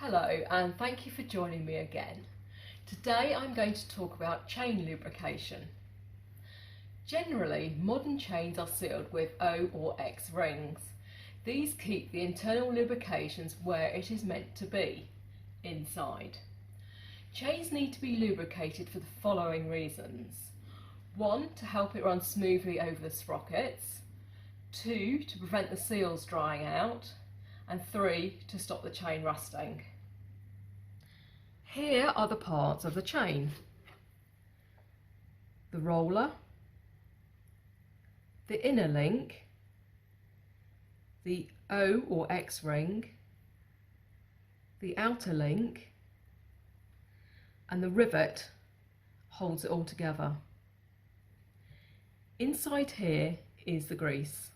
Hello and thank you for joining me again. Today I'm going to talk about chain lubrication. Generally, modern chains are sealed with O or X rings. These keep the internal lubrications where it is meant to be, inside. Chains need to be lubricated for the following reasons. 1. To help it run smoothly over the sprockets. 2. To prevent the seals drying out. And 3. To stop the chain rusting. Here are the parts of the chain: the roller, the inner link, the O or X ring, the outer link, and the rivet holds it all together. Inside here is the grease.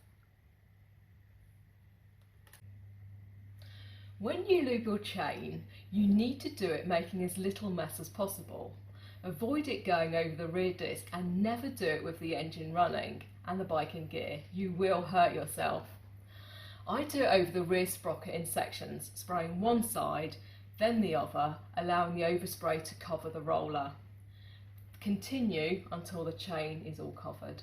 When you lube your chain, you need to do it making as little mess as possible. Avoid it going over the rear disc and never do it with the engine running and the bike in gear. You will hurt yourself. I do it over the rear sprocket in sections, spraying one side, then the other, allowing the overspray to cover the roller. Continue until the chain is all covered.